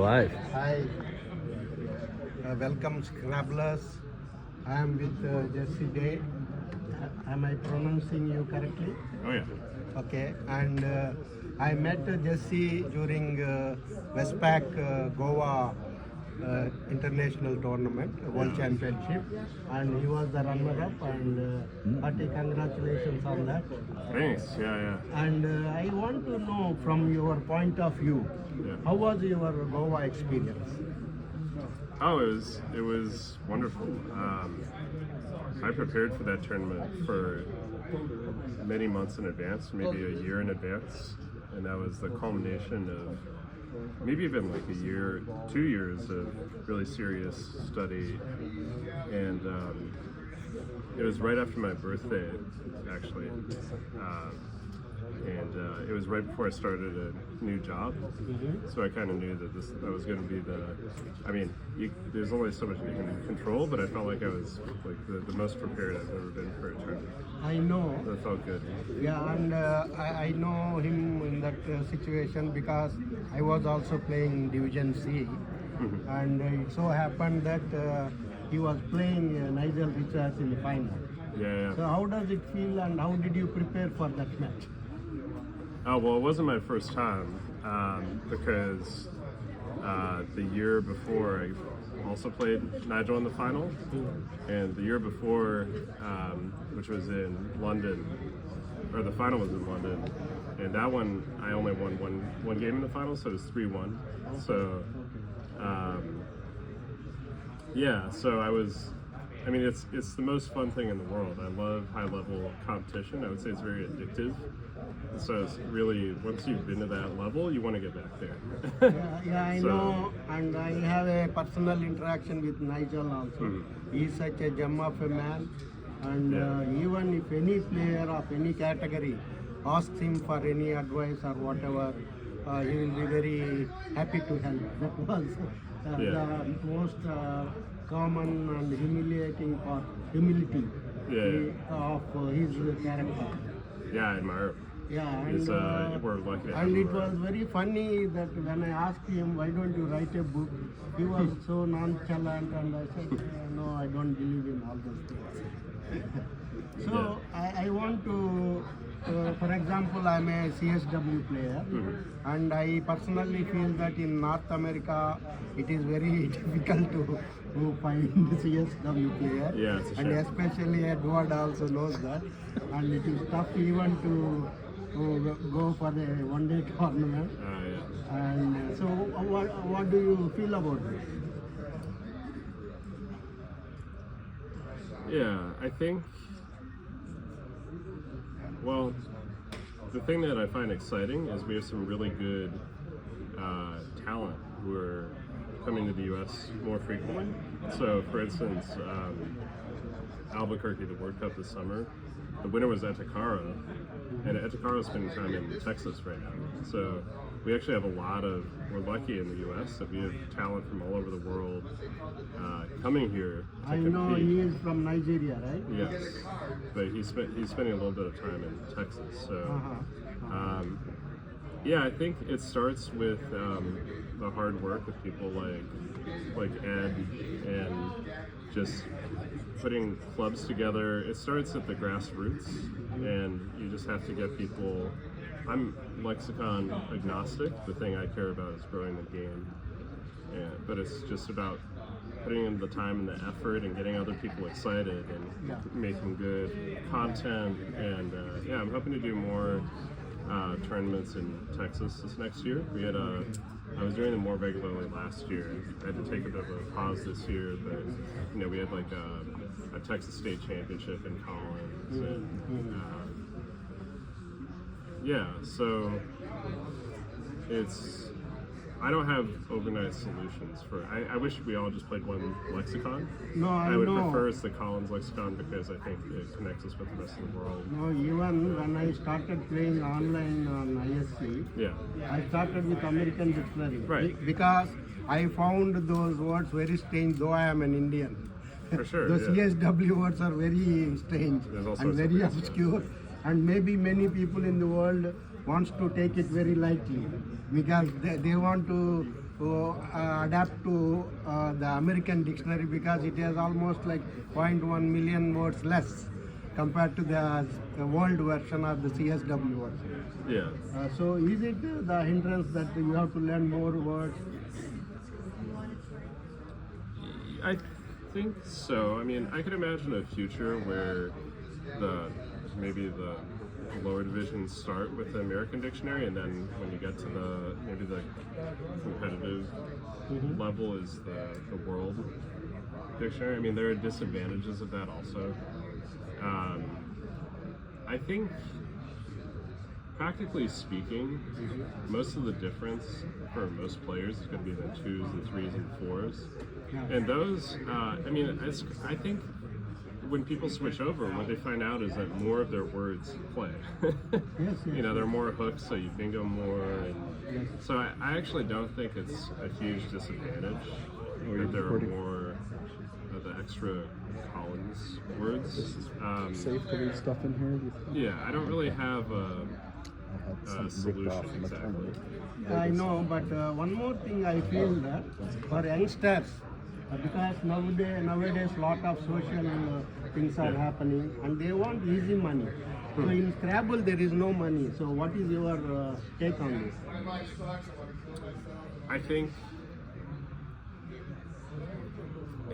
live. Hi, welcome Scrabblers. I am with Jesse Dey. Am I pronouncing you correctly? Oh yeah. Okay, and I met Jesse during Westpac Goa International Tournament, World Championship, and he was the runner-up. And hearty congratulations on that. Thanks. Yeah. And I want to know from your point of view, how was your Goa experience? Oh, it was wonderful. I prepared for that tournament for many months in advance, maybe a year in advance, and that was the culmination of maybe even like a year, 2 years of really serious study. And it was right after my birthday, actually. And it was right before I started a new job, so I kind of knew that that was going to be there's only so much you can control, but I felt like I was like the most prepared I've ever been for a tournament. I know. That felt good. Yeah, and I know him in that situation because I was also playing Division C, and it so happened that he was playing Nigel Richards in the final. Yeah. So how does it feel, and how did you prepare for that match? Oh, well, it wasn't my first time because the year before I also played Nigel in the final, and the year before, which was in London, or the final was in London, and that one I only won one game in the final, so it was 3-1. So, so it's the most fun thing in the world. I love high-level competition. I would say it's very addictive. So it's really, once you've been to that level, you want to get back there. I know, and I have a personal interaction with Nigel also. He's such a gem of a man, and even if any player of any category asks him for any advice or whatever, he will be very happy to help. That was the most common and humiliating part, humility of his character. Yeah, I admire him. Yeah, and, we're lucky. And it was very funny that when I asked him, why don't you write a book, he was so nonchalant, and I said, no, I don't believe in all those things. So I want to, for example, I'm a CSW player, and I personally feel that in North America, it is very difficult to find the CSW player. Yeah, it's a shame. And especially Edward also knows that, and it is tough even to go for the one-day tournament. And so what do you feel about this? Yeah, I think, well, the thing that I find exciting is we have some really good talent who are coming to the U.S. more frequently. So, for instance, Albuquerque, the World Cup this summer, the winner was Etakara, and Etakara's spending time in Texas right now. So we actually have we're lucky in the U.S. that we have talent from all over the world coming here to compete. know he is from Nigeria, right? Yes, but he's spending a little bit of time in Texas. So, I think it starts with the hard work of people like Ed, and just putting clubs together. It starts at the grassroots, and you just have to get people. I'm lexicon agnostic. The thing I care about is growing the game, but it's just about putting in the time and the effort and getting other people excited and making good content. And I'm hoping to do more tournaments in Texas this next year. I was doing them more regularly last year. I had to take a bit of a pause this year, but we had like a Texas State Championship in Collins, and so I don't have overnight solutions for. I wish we all just played one lexicon. No, I would prefer it's the Collins lexicon because I think it connects us with the rest of the world. No, even when I started playing online on ISC, I started with American Dictionary. Right. Because I found those words very strange, though I am an Indian. For sure. Those CSW words are very strange and very obscure. And maybe many people in the world wants to take it very lightly because they want to adapt to the American dictionary because it has almost like 0.1 million words less compared to the world version of the CSW version. Yeah. So is it the hindrance that you have to learn more words? I think so. I mean, I could imagine a future where maybe the lower divisions start with the American dictionary, and then when you get to maybe the competitive level is the world dictionary. I mean, there are disadvantages of that also. I think, practically speaking, most of the difference for most players is going to be the 2s and 3s and 4s. And those, I mean, I think when people switch over, what they find out is that more of their words play. You know, there are more hooks, so you bingo more. And so I actually don't think it's a huge disadvantage that there are more of the extra Collins words. Safe to leave stuff in here? Do you think? Yeah, I don't really have a Something ripped off solution in the exactly. tournament. I know, but one more thing I feel that for youngsters, because nowadays lot of social things are happening and they want easy money. So in Scrabble there is no money. So what is your take on this? I think,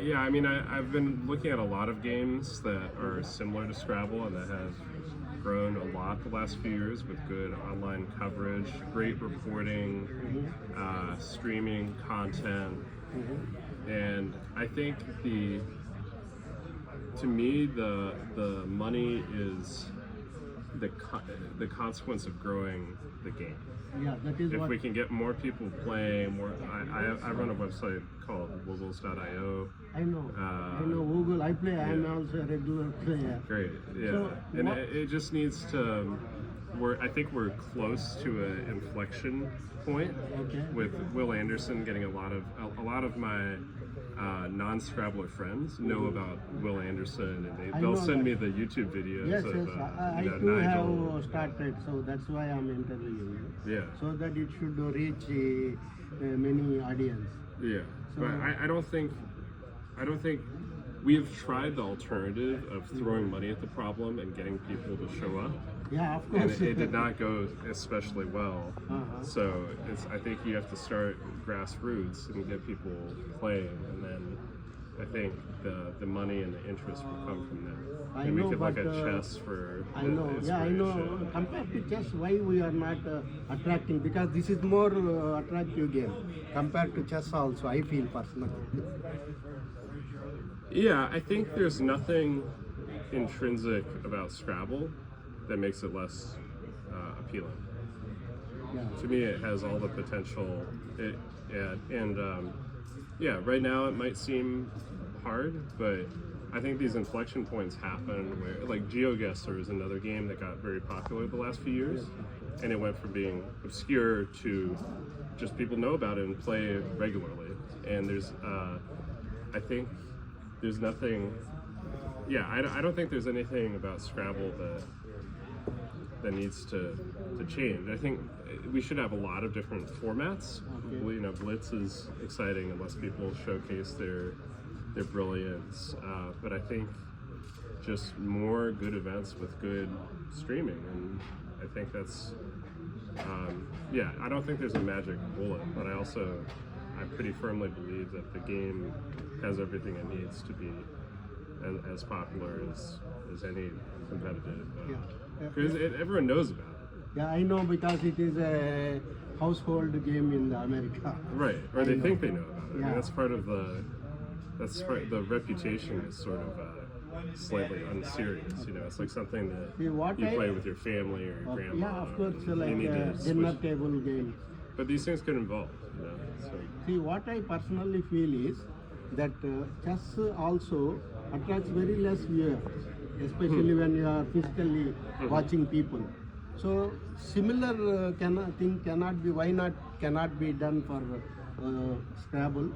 yeah, I mean, I've been looking at a lot of games that are similar to Scrabble and that have grown a lot the last few years with good online coverage, great reporting, streaming content, and I think to me the money is the consequence of growing the game. Yeah, that is If what we can get more people playing, I run a website called Woogles.io. I know. I know Google. I play. I am also a regular player. Great, yeah. So And what- it just needs to. I think we're close to an inflection point Okay. with Will Anderson getting a lot of my non-Scrabbler friends know about Will Anderson, and I they'll know send that. me the YouTube videos Yes, of yes. I you know, too Nigel. have started, so that's why I'm interviewing you. Yeah, So that it should reach many audience. yeah. So- But I don't think we have tried the alternative of throwing money at the problem and getting people to show up. Yeah, of And course. it did not go especially well. Uh-huh. So I think you have to start grassroots and get people playing, and then I think the money and the interest will come from there. I And we know, could look but, at chess for I know, yeah, I know. inspiration. Compared to chess, why we are not attracting? Because this is more attractive game compared to chess. Also, I feel personally. Yeah, I think there's nothing intrinsic about Scrabble that makes it less appealing. Yeah. To me, it has all the potential. Yeah, right now it might seem hard, but I think these inflection points happen where, like, GeoGuessr is another game that got very popular the last few years, and it went from being obscure to just people know about it and play it regularly. And I think there's nothing. Yeah, I don't think there's anything about Scrabble that needs to change. I think we should have a lot of different formats. Okay. You know, Blitz is exciting unless people showcase their brilliance. But I think just more good events with good streaming, and I think that's yeah. I don't think there's a magic bullet, but I pretty firmly believe that the game has everything it needs to be as popular as any competitive. Because everyone knows about it. Yeah, I know because it is a household game in America. Right, or they think they know about it. I Yeah. mean, that's part of the reputation is sort of slightly unserious. You know, it's like something that See, what you I- play with your family or your grandma. Yeah, of course, You like need to dinner switch. table game. But these things could involve. You know, so See, what I personally feel is that chess also attracts very less viewers, especially when you are physically watching people. So similar thing cannot be. Why not cannot be done for Scrabble?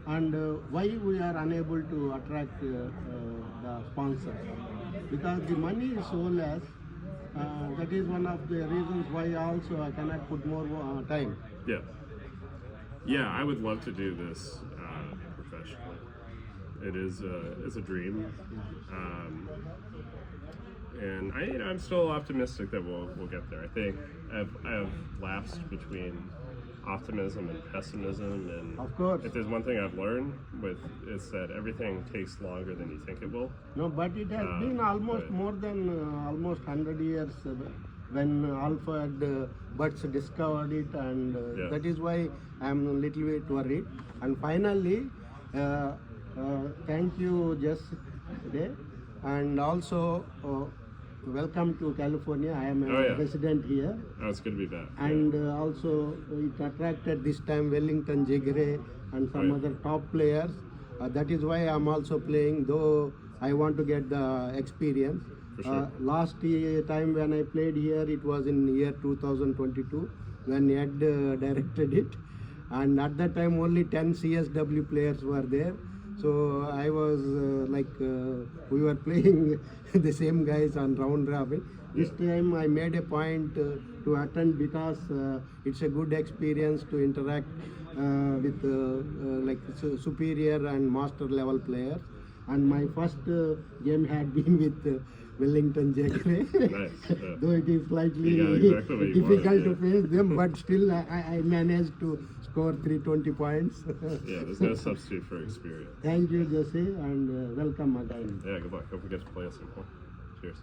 And why we are unable to attract the sponsors? Because the money is so less. That is one of the reasons why also I cannot put more time. yeah. Yeah, I would love to do this professionally. It is it's a dream, and I'm still optimistic that we'll get there. I think I've lapsed between optimism and pessimism, and Of course. if there's one thing I've learned with it's that everything takes longer than you think it will. No, but it has been almost but- more than almost 100 years when alphabet birds discovered it, and Yeah. that is why I'm a little bit worried. And finally, thank you, Jesse Dey, and also welcome to California. I am a Oh, yeah. resident here. Oh, it's good to be back. And also it attracted this time Wellington Jegre and some Right. other top players. That is why I'm also playing, though I want to get the experience. For sure. Last time when I played here, it was in year 2022 when Ed directed it, and at that time only 10 CSW players were there. So I was we were playing the same guys on round robin. This time I made a point to attend because it's a good experience to interact with superior and master level players. And my first game had been with Wellington Jegre. Nice. Yeah. Though it is slightly You got exactly what you difficult wanted, to face them, but still I managed to score 320 points. Yeah, there's no substitute for experience. Thank you, Jesse, and welcome again. Yeah, good luck. Hope we get to play us some more. Cheers.